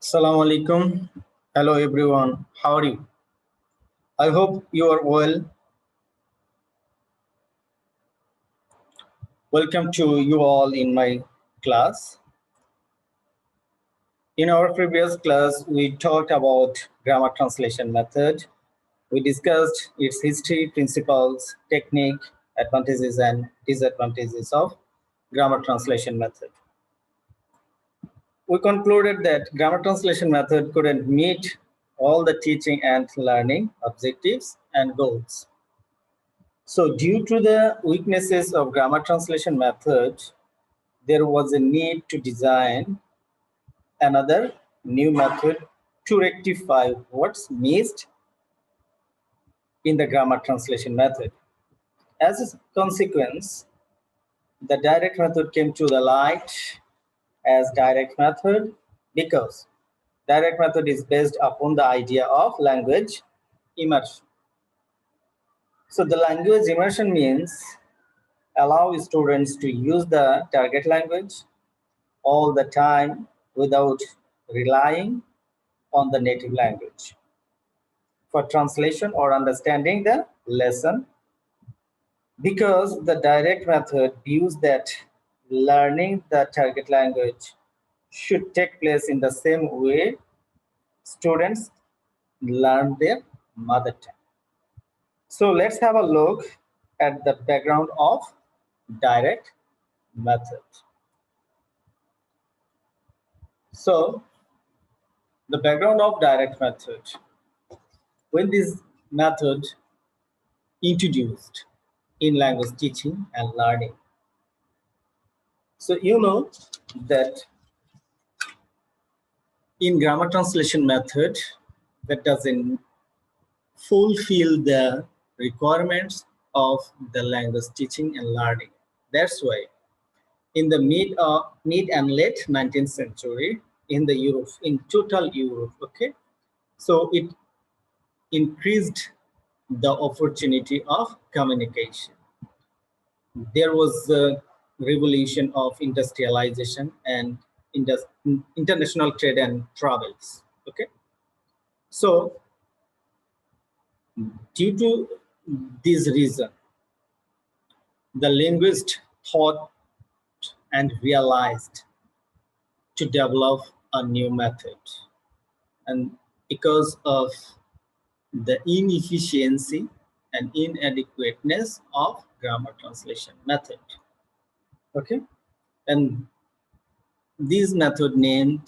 Assalamu alaikum. Hello everyone. How are you? I hope you are well. Welcome to you all in my class. In our previous class, we talked about grammar translation method. We discussed its history, principles, technique, advantages and disadvantages of grammar translation method. We concluded that grammar translation method couldn't meet all the teaching and learning objectives and goals. So due to the weaknesses of grammar translation method, there was a need to design another new method to rectify what's missed in the grammar translation method. As a consequence, the direct method came to the light as direct method because direct method is based upon the idea of language immersion. So the language immersion means allow students to use the target language all the time without relying on the native language for translation or understanding the lesson, because the direct method views that learning the target language should take place in the same way students learn their mother tongue. So let's have a look at the background of direct method. So the background of direct method. When this method introduced in language teaching and learning. So you know that in grammar translation method that doesn't fulfill the requirements of the language teaching and learning. That's why in the mid and late 19th century in the Europe, in total Europe, okay, so it increased the opportunity of communication. There was a revolution of industrialization and international trade and travels. Okay, so due to this reason, the linguist thought and realized to develop a new method, and because of the inefficiency and inadequateness of grammar translation method. Okay, and this method named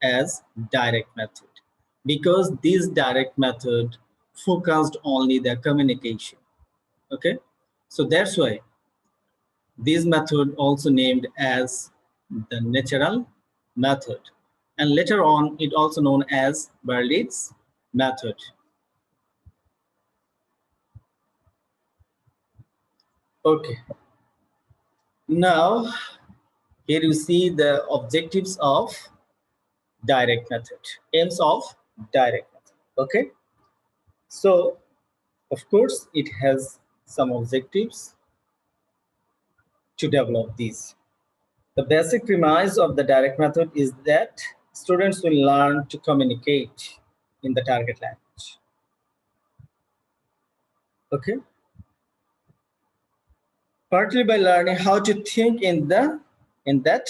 as direct method because this direct method focused only the communication. Okay, so that's why this method also named as the natural method, and later on it also known as Berlitz method. Okay, now here you see the objectives of direct method, aims of direct method. Okay, so of course it has some objectives to develop these. The basic premise of the direct method is that students will learn to communicate in the target language. Okay, partly by learning how to think in that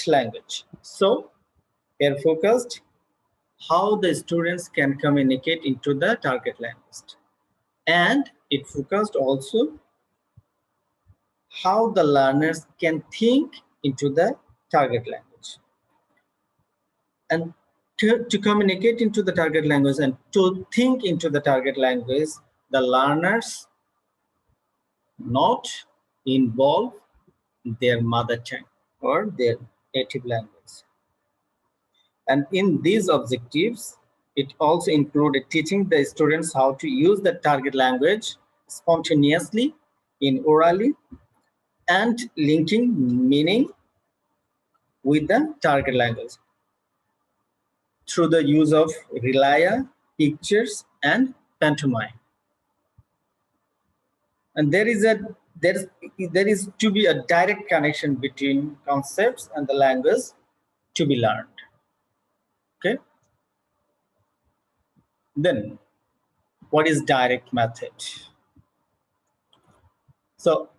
language. So here focused how the students can communicate into the target language, and it focused also how the learners can think into the target language. And to communicate into the target language and to think into the target language, the learners not involve their mother tongue or their native language. And in these objectives, it also included teaching the students how to use the target language spontaneously in orally and linking meaning with the target language through the use of relia, pictures, and pantomime. And there is to be a direct connection between concepts and the language to be learned. Okay, Then what is direct method? So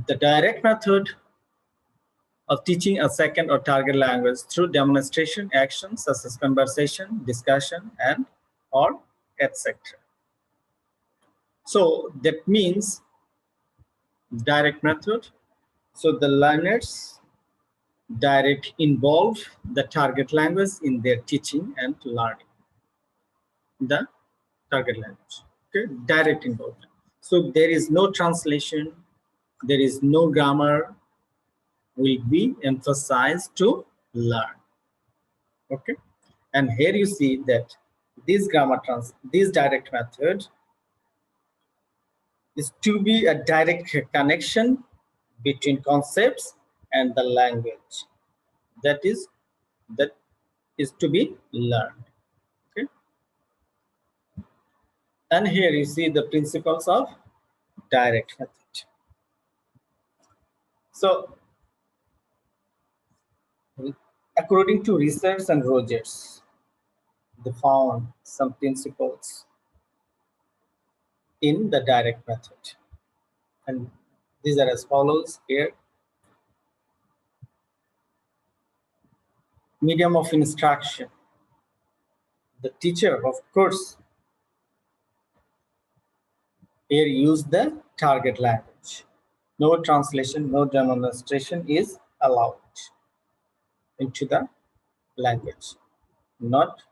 the direct method of teaching a second or target language through demonstration actions such as conversation, discussion, and or etc. So that means direct method. So the learners direct involve the target language in their teaching and learning the target language. Okay, direct involvement. So there is no translation, there is no grammar will be emphasized to learn. Okay, and here you see that this direct method is to be a direct connection between concepts and the language that is to be learned. Okay, and here you see the principles of direct method. So according to research and Rogers, they found some principles in the direct method, and these are as follows here. Medium of instruction. The teacher, of course, here use the target language. No translation, no demonstration is allowed into the language. Not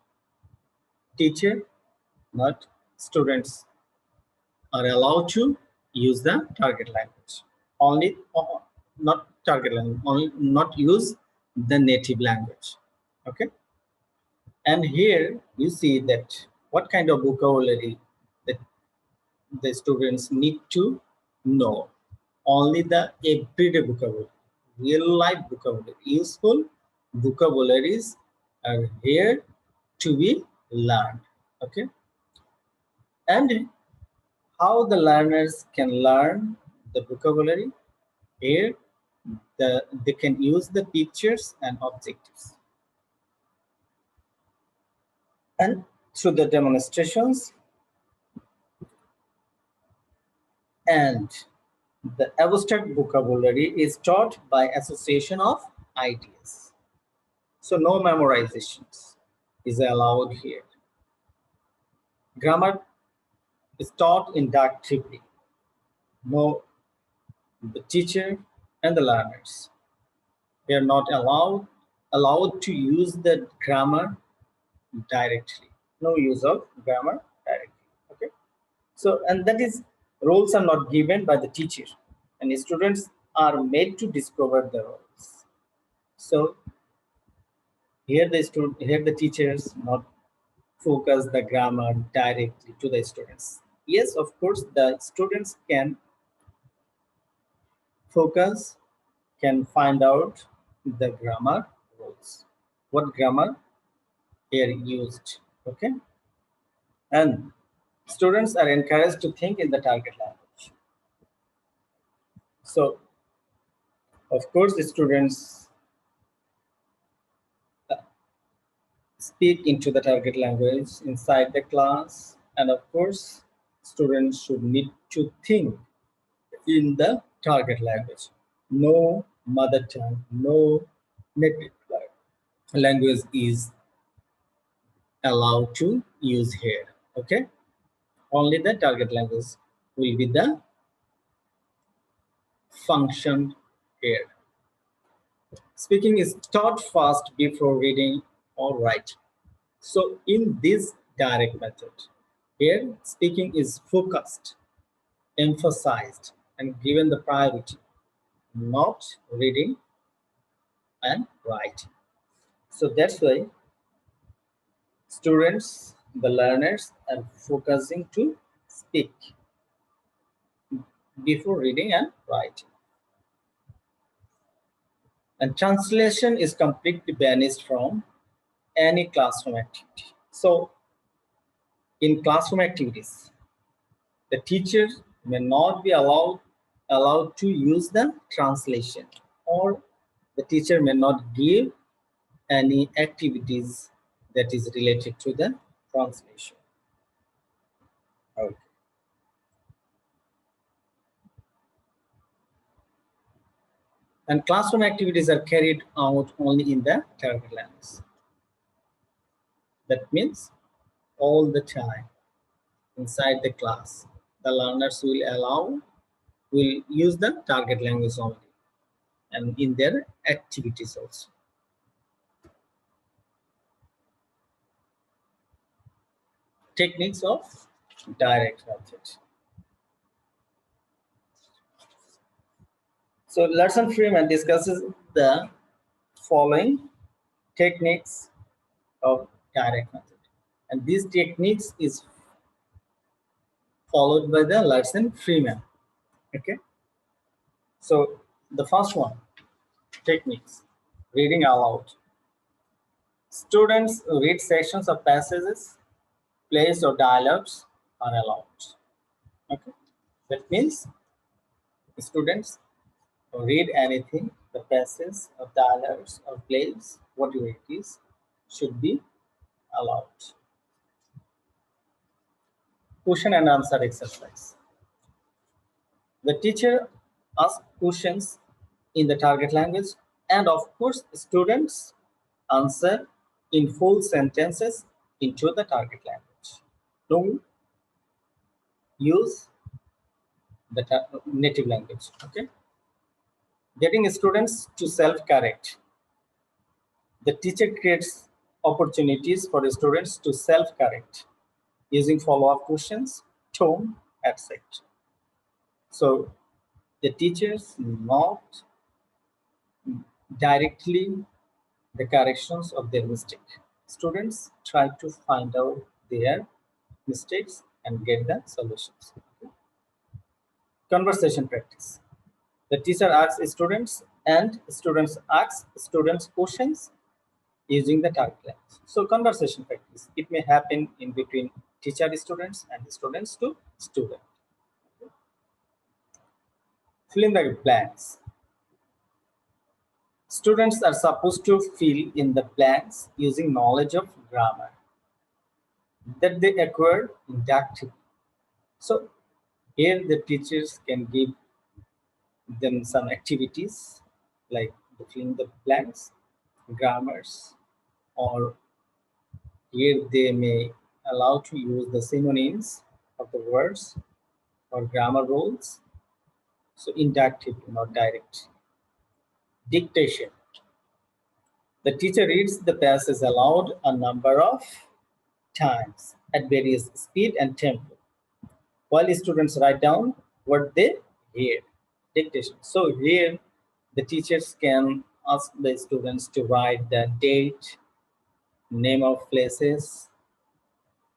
teacher, not students are allowed to use the target language. Only, not target language, only not use the native language. Okay. And here you see that what kind of vocabulary that the students need to know. Only the everyday vocabulary, real life vocabulary, useful vocabularies are here to be learned. Okay. And how the learners can learn the vocabulary here, they can use the pictures and objectives. And through the demonstrations and the abstract vocabulary is taught by association of ideas. So no memorizations is allowed here. Grammar is taught inductively. No, the teacher and the learners, they are not allowed to use the grammar directly. No use of grammar directly. Okay. So, and that is, roles are not given by the teacher, and the students are made to discover the roles. So here the teachers not focus the grammar directly to the students. Yes, of course, the students can focus, can find out the grammar rules, what grammar here used. Okay, and students are encouraged to think in the target language. So of course the students speak into the target language inside the class, and of course students should need to think in the target language. No mother tongue, no native language is allowed to use here. Okay, only the target language will be the function here. Speaking is taught fast before reading or writing. So in this direct method, here speaking is focused, emphasized, and given the priority, not reading and writing. So that's why students, the learners, are focusing to speak before reading and writing. And translation is completely banished from any classroom activity. So in classroom activities, the teacher may not be allowed to use the translation, or the teacher may not give any activities that is related to the translation. Okay. And classroom activities are carried out only in the target language. That means all the time inside the class, the learners will use the target language only and in their activities also. Techniques of direct method. So Larson Freeman discusses the following techniques of direct method, and these techniques is followed by the Larson Freeman. Okay, so the first one, techniques: reading aloud. Students read sections of passages, plays, or dialogues are allowed. Okay, that means students read anything, the passages or dialogues or plays, whatever it is, should be allowed. Question and answer exercise. The teacher asks questions in the target language, and of course, students answer in full sentences into the target language. Don't use the native language. Okay. Getting students to self-correct. The teacher creates opportunities for the students to self-correct using follow-up questions, tone, etc. So the teachers not directly the corrections of their mistake. Students try to find out their mistakes and get the solutions. Conversation practice. The teacher asks students and students ask students questions using the target language. So conversation practice. It may happen in between teacher students and students to student. Fill in the blanks. Students are supposed to fill in the blanks using knowledge of grammar that they acquired inductively. So here the teachers can give them some activities like filling the blanks, grammars, or here they may allow to use the synonyms of the words or grammar rules. So inductive, not direct. Dictation. The teacher reads the passage aloud a number of times at various speed and tempo, while students write down what they hear. Dictation. So here the teachers can ask the students to write the date, name of places,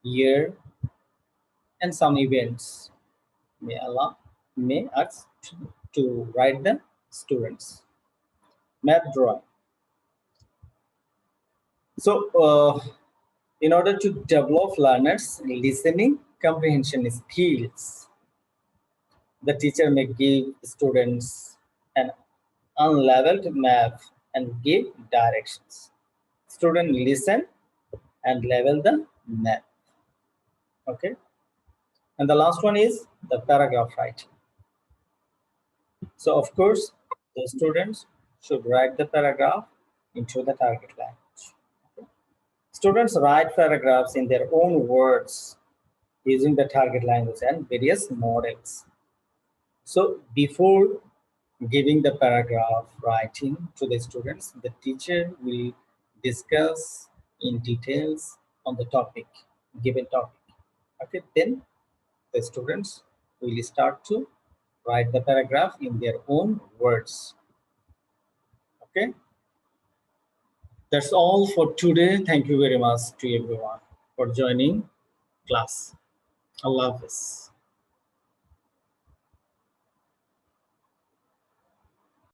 year, and some events may ask to write the students. Map drawing. So in order to develop learners listening comprehension skills, the teacher may give students an unleveled map and give directions. Student listen and level the map. Okay. And the last one is the paragraph writing. So of course, the students should write the paragraph into the target language. Okay. Students write paragraphs in their own words using the target language and various models. So before giving the paragraph writing to the students, the teacher will discuss in details on the topic, given topic. Okay, then the students will start to write the paragraph in their own words. Okay, that's all for today. Thank you very much to everyone for joining class. Allah Hafiz.